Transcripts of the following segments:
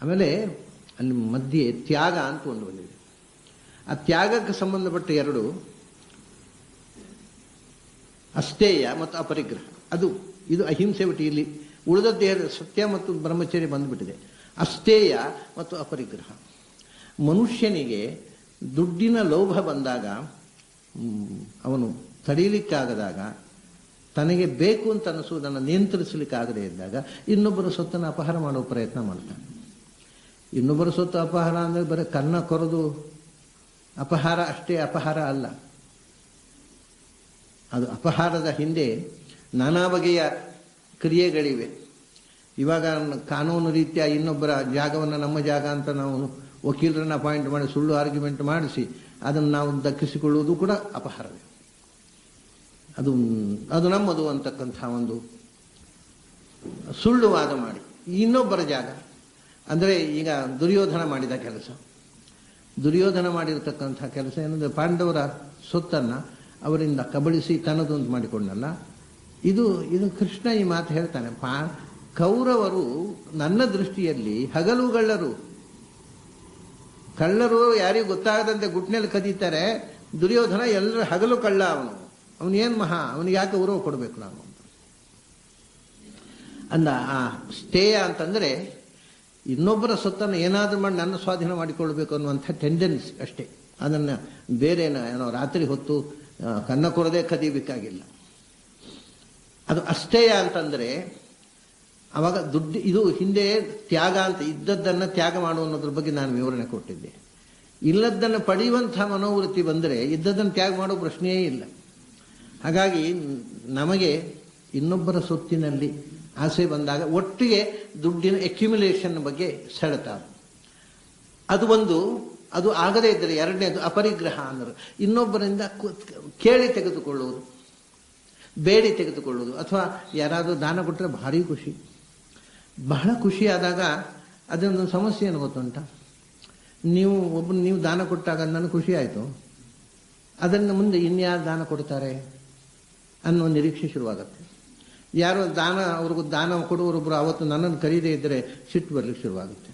ಆಮೇಲೆ ಅಲ್ಲಿ ಮಧ್ಯೆ ತ್ಯಾಗ ಅಂತ ಒಂದು ಬಂದಿದೆ. ಆ ತ್ಯಾಗಕ್ಕೆ ಸಂಬಂಧಪಟ್ಟ ಎರಡು, ಅಸ್ಥೇಯ ಮತ್ತು ಅಪರಿಗ್ರಹ. ಇದು ಅಹಿಂಸೆ ಬಿಟ್ಟು ಇಲ್ಲಿ ಉಳಿದದ್ದು ಸತ್ಯ ಮತ್ತು ಬ್ರಹ್ಮಚರ್ಯ ಬಂದುಬಿಟ್ಟಿದೆ. ಅಸ್ಥೇಯ ಮತ್ತು ಅಪರಿಗ್ರಹ. ಮನುಷ್ಯನಿಗೆ ದುಡ್ಡಿನ ಲೋಭ ಬಂದಾಗ, ಅವನು ತಡೀಲಿಕ್ಕಾಗದಾಗ, ತನಗೆ ಬೇಕು ಅಂತ ಅನಿಸುವುದನ್ನು ನಿಯಂತ್ರಿಸಲಿಕ್ಕಾಗದೇ ಇದ್ದಾಗ ಇನ್ನೊಬ್ಬರ ಸೊತ್ತನ್ನು ಅಪಹಾರ ಮಾಡುವ ಪ್ರಯತ್ನ ಮಾಡ್ತಾನೆ. ಇನ್ನೊಬ್ಬರ ಸೊತ್ತು ಅಪಹಾರ ಅಂದರೆ ಬರೀ ಕನ್ನ ಕೊರೆದು ಅಪಹಾರ ಅಷ್ಟೇ ಅಪಹಾರ ಅಲ್ಲ. ಅದು ಅಪಹಾರದ ಹಿಂದೆ ನಾನಾ ಬಗೆಯ ಕ್ರಿಯೆಗಳಿವೆ. ಇವಾಗ ಕಾನೂನು ರೀತಿಯ ಇನ್ನೊಬ್ಬರ ಜಾಗವನ್ನು ನಮ್ಮ ಜಾಗ ಅಂತ ನಾವು ವಕೀಲರನ್ನು ಅಪಾಯಿಂಟ್ ಮಾಡಿ ಸುಳ್ಳು ಆರ್ಗ್ಯುಮೆಂಟ್ ಮಾಡಿಸಿ ಅದನ್ನು ನಾವು ದಕ್ಕಿಸಿಕೊಳ್ಳುವುದು ಕೂಡ ಅಪಹಾರವೇ. ಅದು ನಮ್ಮದು ಅಂತಕ್ಕಂಥ ಒಂದು ಸುಳ್ಳು ವಾದ ಮಾಡಿ ಇನ್ನೊಬ್ಬರ ಜಾಗ. ಅಂದರೆ ಈಗ ದುರ್ಯೋಧನ ಮಾಡಿದ ಕೆಲಸ, ದುರ್ಯೋಧನ ಮಾಡಿರತಕ್ಕಂಥ ಕೆಲಸ ಏನಂದರೆ ಪಾಂಡವರ ಸೊತ್ತನ್ನು ಅವರಿಂದ ಕಬಳಿಸಿ ತನ್ನದೊಂದು ಮಾಡಿಕೊಂಡಲ್ಲ. ಇದು ಕೃಷ್ಣ ಈ ಮಾತು ಹೇಳ್ತಾನೆ. ಕೌರವರು ನನ್ನ ದೃಷ್ಟಿಯಲ್ಲಿ ಹಗಲುಗಳ್ಳರು, ಕಳ್ಳರು ಯಾರಿಗೂ ಗೊತ್ತಾಗದಂತೆ ಗುಟ್ನೆಯಲ್ಲಿ ಕದೀತಾರೆ. ದುರ್ಯೋಧನ ಎಲ್ಲರ ಹಗಲು ಕಳ್ಳ. ಅವನೇನು ಅವನಿಗೆ ಯಾಕೆ ಗೌರವ ಕೊಡಬೇಕು ನಾವು ಅಂದ. ಆ ಸ್ಥೇಯ ಅಂತಂದರೆ ಇನ್ನೊಬ್ಬರ ಸೊತ್ತನ್ನು ಏನಾದರೂ ಮಾಡಿ ನನ್ನ ಸ್ವಾಧೀನ ಮಾಡಿಕೊಳ್ಬೇಕು ಅನ್ನುವಂಥ ಟೆಂಡೆನ್ಸಿ ಅಷ್ಟೇ. ಅದನ್ನು ಬೇರೆ ಏನೋ ರಾತ್ರಿ ಹೊತ್ತು ಕನ್ನ ಕೊಡದೆ ಕದಿಬೇಕಾಗಿಲ್ಲ. ಅದು ಅಸ್ಥೇಯ ಅಂತಂದರೆ ಆವಾಗ ದುಡ್ಡು, ಇದು ಹಿಂದೆ ತ್ಯಾಗ ಅಂತ ಇದ್ದದ್ದನ್ನು ತ್ಯಾಗ ಮಾಡು ಅನ್ನೋದ್ರ ಬಗ್ಗೆ ನಾನು ವಿವರಣೆ ಕೊಟ್ಟಿದ್ದೆ. ಇಲ್ಲದ್ದನ್ನು ಪಡೆಯುವಂಥ ಮನೋವೃತ್ತಿ ಬಂದರೆ ಇದ್ದದ್ದನ್ನು ತ್ಯಾಗ ಮಾಡೋ ಪ್ರಶ್ನೆಯೇ ಇಲ್ಲ. ಹಾಗಾಗಿ ನಮಗೆ ಇನ್ನೊಬ್ಬರ ಸೊತ್ತಿನಲ್ಲಿ ಆಸೆ ಬಂದಾಗ ಒಟ್ಟಿಗೆ ದುಡ್ಡಿನ ಅಕ್ಯುಮುಲೇಷನ್ ಬಗ್ಗೆ ಸೆಳೆತ. ಅದು ಆಗದೇ ಇದ್ದರೆ ಎರಡನೇದು ಅಪರಿಗ್ರಹ ಅಂದರೆ ಇನ್ನೊಬ್ಬರಿಂದ ಕೇಳಿ ತೆಗೆದುಕೊಳ್ಳುವುದು, ಬೇಡಿ ತೆಗೆದುಕೊಳ್ಳುವುದು. ಅಥವಾ ಯಾರಾದರೂ ದಾನ ಕೊಟ್ಟರೆ ಭಾರಿ ಖುಷಿ, ಬಹಳ ಖುಷಿಯಾದಾಗ ಅದೊಂದು ಸಮಸ್ಯೆ ಏನು ಗೊತ್ತುಂಟ, ನೀವು ದಾನ ಕೊಟ್ಟಾಗ ನನಗೆ ಖುಷಿ ಆಯಿತು, ಅದನ್ನು ಮುಂದೆ ಇನ್ಯಾರು ದಾನ ಕೊಡ್ತಾರೆ ಅನ್ನೋ ನಿರೀಕ್ಷೆ ಶುರುವಾಗುತ್ತೆ. ಯಾರೋ ಅವ್ರಿಗೂ ದಾನ ಕೊಡುವರೊಬ್ಬರು ಅವತ್ತು ನನ್ನನ್ನು ಕರೀದೇ ಇದ್ದರೆ ಸಿಟ್ಟು ಬರಲಿಕ್ಕೆ ಶುರುವಾಗುತ್ತೆ.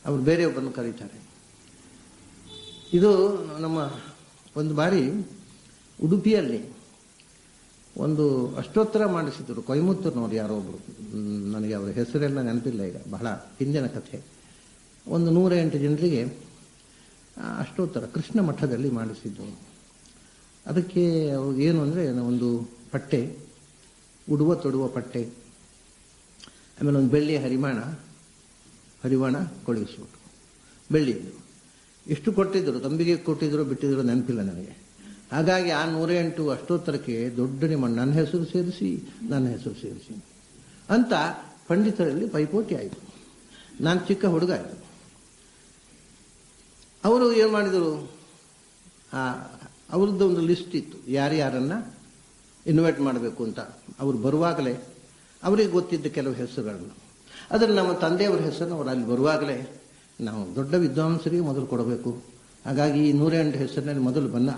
ಅವರು ಬೇರೆಯೊಬ್ಬರನ್ನು ಕರೀತಾರೆ. ಇದು ನಮ್ಮ ಒಂದು ಬಾರಿ ಉಡುಪಿಯಲ್ಲಿ ಒಂದು ಅಷ್ಟೋತ್ತರ ಮಾಡಿಸಿದ್ರು ಕೊಯಮತ್ತೂರಿನವ್ರು ಯಾರೋ ಒಬ್ಬರು, ನನಗೆ ಅವರ ಹೆಸರೆಲ್ಲ ನೆನಪಿಲ್ಲ ಈಗ, ಬಹಳ ಹಿಂದಿನ ಕಥೆ. ಒಂದು 108 ಜನರಿಗೆ ಅಷ್ಟೋತ್ತರ ಕೃಷ್ಣ ಮಠದಲ್ಲಿ ಮಾಡಿಸಿದ್ದು. ಅದಕ್ಕೆ ಏನು ಅಂದರೆ ಒಂದು ಪಟ್ಟೆ, ಉಡುವ ತೊಡುವ ಪಟ್ಟೆ, ಆಮೇಲೆ ಒಂದು ಬೆಳ್ಳಿಯ ಹರಿವಾಣ ಕೊಡಿಸ್ಬಿಟ್ಟು ಬೆಳ್ಳಿಯದು ಎಷ್ಟು ಕೊಟ್ಟಿದ್ದರು, ತಂಬಿಗೆ ಕೊಟ್ಟಿದ್ರು ಬಿಟ್ಟಿದ್ರು ನೆನಪಿಲ್ಲ ನನಗೆ. ಹಾಗಾಗಿ ಆ 108 ಅಷ್ಟೋತ್ತರಕ್ಕೆ ದೊಡ್ಡ ನನ್ನ ಹೆಸರು ಸೇರಿಸಿ ಅಂತ ಪಂಡಿತರಲ್ಲಿ ಪೈಪೋಟಿ ಆಯಿತು. ನಾನು ಚಿಕ್ಕ ಹುಡುಗ ಆಯಿತು. ಅವರು ಏನು ಮಾಡಿದರು, ಅವ್ರದ್ದು ಒಂದು ಲಿಸ್ಟ್ ಇತ್ತು ಯಾರ್ಯಾರನ್ನು ಇನ್ವೈಟ್ ಮಾಡಬೇಕು ಅಂತ. ಅವರು ಬರುವಾಗಲೇ ಅವರಿಗೆ ಗೊತ್ತಿದ್ದ ಕೆಲವು ಹೆಸರುಗಳನ್ನು, ಅದನ್ನು ನಮ್ಮ ತಂದೆಯವರ ಹೆಸರನ್ನು ಅವರು ಅಲ್ಲಿ ಬರುವಾಗಲೇ ನಾವು ದೊಡ್ಡ ವಿದ್ವಾಂಸರಿಗೆ ಮೊದಲು ಕೊಡಬೇಕು, ಹಾಗಾಗಿ ಈ 108 ಹೆಸರಿನಲ್ಲಿ ಮೊದಲು ಬಂದ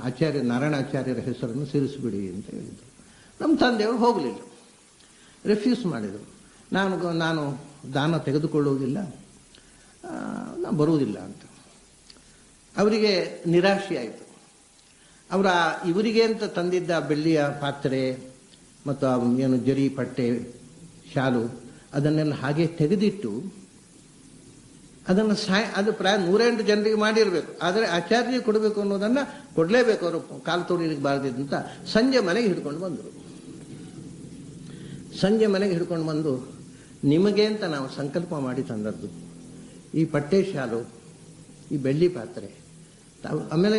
ನಾರಾಯಣಾಚಾರ್ಯರ ಹೆಸರನ್ನು ಸೇರಿಸಿಬಿಡಿ ಅಂತ ಹೇಳಿದರು. ನಮ್ಮ ತಂದೆಯವರು ಹೋಗಲಿಲ್ಲ, ರೆಫ್ಯೂಸ್ ಮಾಡಿದರು. ನಾನು ದಾನ ತೆಗೆದುಕೊಳ್ಳುವುದಿಲ್ಲ, ನಾನು ಬರುವುದಿಲ್ಲ ಅಂತ. ಅವರಿಗೆ ನಿರಾಶೆ ಆಯಿತು. ಇವರಿಗೆ ಅಂತ ತಂದಿದ್ದ ಬೆಳ್ಳಿಯ ಪಾತ್ರೆ ಮತ್ತು ಏನು ಜರಿ ಪಟ್ಟೆ ಶಾಲು ಅದನ್ನೆಲ್ಲ ಹಾಗೆ ತೆಗೆದಿಟ್ಟು ಅದನ್ನು ಅದು ಪ್ರಾಯ 108 ಜನರಿಗೆ ಮಾಡಿರಬೇಕು, ಆದರೆ ಆಚಾರ್ಯರಿಗೆ ಕೊಡಬೇಕು ಅನ್ನೋದನ್ನು ಕೊಡಲೇಬೇಕು, ಅವರು ಕಾಲು ತೋಡಿಲಿಕ್ಕೆ ಬಾರದಿದ್ದಂತ ಸಂಜೆ ಮನೆಗೆ ಹಿಡ್ಕೊಂಡು ಬಂದರು. ಸಂಜೆ ಮನೆಗೆ ಹಿಡ್ಕೊಂಡು ಬಂದು, ನಿಮಗೆ ಅಂತ ನಾವು ಸಂಕಲ್ಪ ಮಾಡಿ ತಂದದ್ದು ಈ ಪಟ್ಟೆ ಶಾಲು, ಈ ಬೆಳ್ಳಿ ಪಾತ್ರೆ, ಆಮೇಲೆ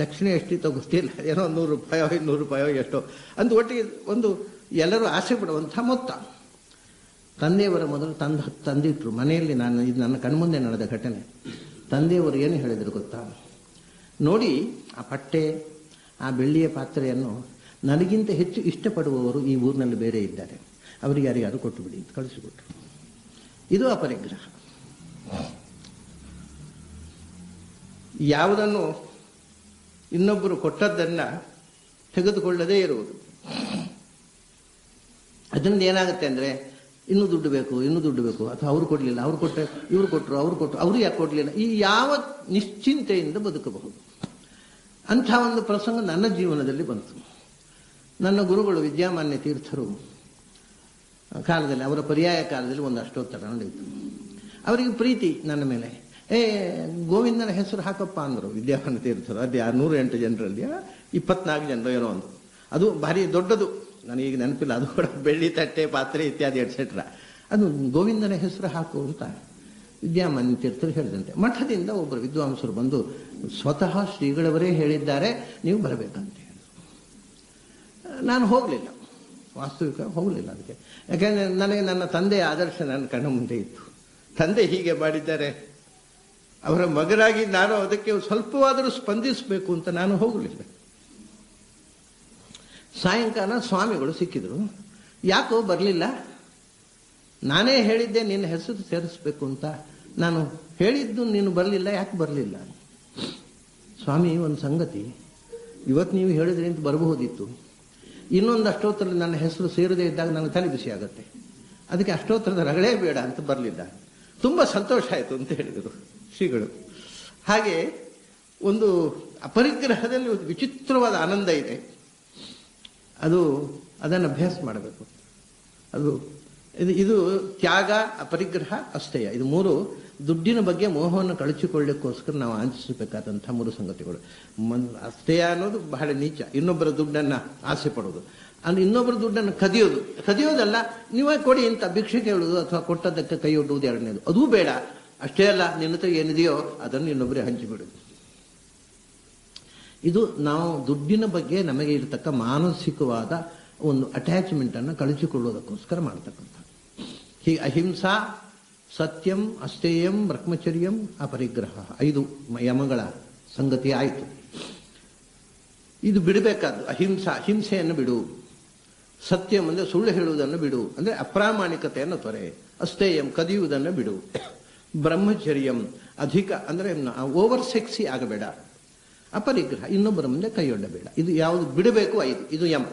ದಕ್ಷಿಣೆ ಎಷ್ಟಿತ್ತೋ ಗೊತ್ತಿಲ್ಲ, ಏನೋ 100 ರೂಪಾಯೋ 200 ರೂಪಾಯೋ ಎಷ್ಟೋ ಅಂತ ಒಟ್ಟಿಗೆ ಒಂದು ಎಲ್ಲರೂ ಆಸೆ ಪಡುವಂಥ ಮೊತ್ತ. ತಂದೆಯವರ ಮೊದಲು ತಂದಿಟ್ರು ಮನೆಯಲ್ಲಿ. ಇದು ನನ್ನ ಕಣ್ಮುಂದೆ ನಡೆದ ಘಟನೆ. ತಂದೆಯವರು ಏನು ಹೇಳಿದರು ಗೊತ್ತಾ, ನೋಡಿ ಆ ಪಟ್ಟೆ ಆ ಬೆಳ್ಳಿಯ ಪಾತ್ರೆಯನ್ನು ನನಗಿಂತ ಹೆಚ್ಚು ಇಷ್ಟಪಡುವವರು ಈ ಊರಿನಲ್ಲಿ ಬೇರೆ ಇದ್ದಾರೆ, ಅವರಿಗೆ ಯಾರಿಗಾರು ಕೊಟ್ಟು ಬಿಡಿ ಅಂತ ಕಳಿಸಿಕೊಟ್ರು. ಇದು ಅಪರಿಗ್ರಹ. ಯಾವುದನ್ನು ಇನ್ನೊಬ್ಬರು ಕೊಟ್ಟದ್ದನ್ನು ತೆಗೆದುಕೊಳ್ಳದೇ ಇರುವುದು. ಅದರಿಂದ ಏನಾಗುತ್ತೆ ಅಂದರೆ ಇನ್ನೂ ದುಡ್ಡು ಬೇಕು, ಅಥವಾ ಅವ್ರು ಕೊಡಲಿಲ್ಲ, ಅವ್ರು ಕೊಟ್ಟರೆ ಇವ್ರು ಕೊಟ್ಟರು, ಅವ್ರು ಯಾಕೆ ಕೊಡಲಿಲ್ಲ, ಈ ಯಾವ ನಿಶ್ಚಿಂತೆಯಿಂದ ಬದುಕಬಹುದು. ಅಂಥ ಒಂದು ಪ್ರಸಂಗ ನನ್ನ ಜೀವನದಲ್ಲಿ ಬಂತು. ನನ್ನ ಗುರುಗಳು ವಿದ್ಯಾಮಾನ್ಯ ತೀರ್ಥರು ಕಾಲದಲ್ಲಿ, ಅವರ ಪರ್ಯಾಯ ಕಾಲದಲ್ಲಿ ಒಂದು ಅಷ್ಟೋತ್ತರ ನಡೆಯಿತು. ಅವರಿಗೆ ಪ್ರೀತಿ ನನ್ನ ಮೇಲೆ. ಗೋವಿಂದನ ಹೆಸರು ಹಾಕಪ್ಪ ಅಂದರು ವಿದ್ಯಾಮಾನ್ಯ ತೀರ್ಥರು. ಅದು 108 ಜನರಲ್ಲಿ 24 ಜನರು ಏನೋ ಒಂದು, ಅದು ಭಾರಿ ದೊಡ್ಡದು, ನನಗೀಗ ನೆನಪಿಲ್ಲ, ಅದು ಕೂಡ ಬೆಳ್ಳಿ ತಟ್ಟೆ ಪಾತ್ರೆ ಇತ್ಯಾದಿ ಎಟ್ಸೆಟ್ರಾ. ಅದು ಗೋವಿಂದನ ಹೆಸರು ಹಾಕು ಅಂತ ವಿದ್ಯಾಮಾನ್ಯ ತೀರ್ಥರು ಹೇಳಿದಂತೆ. ಮಠದಿಂದ ಒಬ್ಬರು ವಿದ್ವಾಂಸರು ಬಂದು ಸ್ವತಃ ಶ್ರೀಗಳವರೇ ಹೇಳಿದ್ದಾರೆ, ನೀವು ಬರಬೇಕಂತ ಹೇಳಿದರು. ನಾನು ಹೋಗಲಿಲ್ಲ, ವಾಸ್ತವಿಕ ಹೋಗಲಿಲ್ಲ ಅದಕ್ಕೆ. ಯಾಕೆಂದರೆ ನನಗೆ ನನ್ನ ತಂದೆಯ ಆದರ್ಶ ನನ್ನ ಕಣ್ಣ ಮುಂದೆ ಇತ್ತು. ತಂದೆ ಹೀಗೆ ಮಾಡಿದ್ದಾರೆ, ಅವರ ಮಗನಾಗಿ ನಾನು ಅದಕ್ಕೆ ಸ್ವಲ್ಪವಾದರೂ ಸ್ಪಂದಿಸಬೇಕು ಅಂತ ನಾನು ಹೋಗಲಿಲ್ಲ. ಸಾಯಂಕಾಲ ಸ್ವಾಮಿಗಳು ಸಿಕ್ಕಿದ್ರು. ಯಾಕೋ ಬರಲಿಲ್ಲ, ನಾನೇ ಹೇಳಿದ್ದೆ ನಿನ್ನ ಹೆಸರು ಸೇರಿಸ್ಬೇಕು ಅಂತ, ನಾನು ಹೇಳಿದ್ದು ನೀನು ಬರಲಿಲ್ಲ, ಯಾಕೆ ಬರಲಿಲ್ಲ? ಸ್ವಾಮಿ, ಒಂದು ಸಂಗತಿ, ಇವತ್ತು ನೀವು ಹೇಳಿದ್ರಿ ಅಂತ ಬರಬಹುದಿತ್ತು, ಇನ್ನೊಂದು ಅಷ್ಟೋತ್ತರಲ್ಲಿ ನನ್ನ ಹೆಸರು ಸೇರದೇ ಇದ್ದಾಗ ನನಗೆ ತಲೆ ಬಿಸಿ ಆಗುತ್ತೆ, ಅದಕ್ಕೆ ಅಷ್ಟೋತ್ತರದ ರಗಳೇ ಬೇಡ ಅಂತ ಬರಲಿಲ್ಲ. ತುಂಬ ಸಂತೋಷ ಆಯಿತು ಅಂತ ಹೇಳಿದರು ಶ್ರೀಗಳು. ಹಾಗೆ ಒಂದು ಅಪರಿಗ್ರಹದಲ್ಲಿ ಒಂದು ವಿಚಿತ್ರವಾದ ಆನಂದ ಇದೆ. ಅದನ್ನು ಅಭ್ಯಾಸ ಮಾಡಬೇಕು. ಇದು ತ್ಯಾಗ, ಅಪರಿಗ್ರಹ, ಅಸ್ಥೇಯ, ಇದು 3 ದುಡ್ಡಿನ ಬಗ್ಗೆ ಮೋಹವನ್ನು ಕಳಚಿಕೊಳ್ಳಿಕ್ಕೋಸ್ಕರ ನಾವು ಆಚರಿಸಬೇಕಾದಂಥ 3 ಸಂಗತಿಗಳು. ಅಸ್ಥೇಯ ಅನ್ನೋದು ಬಹಳ ನೀಚ, ಇನ್ನೊಬ್ಬರ ದುಡ್ಡನ್ನು ಆಸೆ ಪಡೋದು, ಅಂದ್ರೆ ಇನ್ನೊಬ್ಬರ ದುಡ್ಡನ್ನು ಕದಿಯೋದಲ್ಲ, ನೀವೇ ಕೊಡಿ ಅಂತ ಭಿಕ್ಷೆ ಕೇಳುವುದು ಅಥವಾ ಕೊಟ್ಟದ್ದಕ್ಕೆ ಕೈ ಒಡ್ಡುವುದು 2ನೇದು. ಅದೂ ಬೇಡ. ಅಷ್ಟೇ ಅಲ್ಲ, ನಿನ್ನ ಹತ್ರ ಏನಿದೆಯೋ ಅದನ್ನು ಇನ್ನೊಬ್ಬರೇ ಹಂಚಿಬಿಡುದು. ಇದು ನಾವು ದುಡ್ಡಿನ ಬಗ್ಗೆ ನಮಗೆ ಇರತಕ್ಕ ಮಾನಸಿಕವಾದ ಒಂದು ಅಟ್ಯಾಚ್ಮೆಂಟನ್ನು ಕಳಚಿಕೊಳ್ಳೋದಕ್ಕೋಸ್ಕರ ಮಾಡ್ತಕ್ಕಂಥ. ಹೀಗೆ ಅಹಿಂಸಾ, ಸತ್ಯಂ, ಅಸ್ಥೇಯಂ, ಬ್ರಹ್ಮಚರ್ಯಂ, ಅಪರಿಗ್ರಹ 5 ಯಮಗಳ ಸಂಗತಿ ಆಯಿತು. ಇದು ಬಿಡಬೇಕಾದ್ದು. ಅಹಿಂಸಾ, ಹಿಂಸೆಯನ್ನು ಬಿಡು. ಸತ್ಯಂ ಅಂದರೆ ಸುಳ್ಳು ಹೇಳುವುದನ್ನು ಬಿಡು, ಅಂದರೆ ಅಪ್ರಾಮಾಣಿಕತೆಯನ್ನು ತೊರೆ. ಅಸ್ಥೇಯಂ, ಕದಿಯುವುದನ್ನು ಬಿಡು. ಬ್ರಹ್ಮಚರ್ಯಂ, ಅಧಿಕ ಅಂದರೆ ಓವರ್ ಸೆಕ್ಸಿ ಆಗಬೇಡ. ಅಪರಿಗ್ರಹ, ಇನ್ನೊಬ್ಬರ ಮುಂದೆ ಕೈಯೊಡ್ಡಬೇಡ. ಇದು ಯಾವುದು ಬಿಡಬೇಕು 5, ಇದು ಯಮ.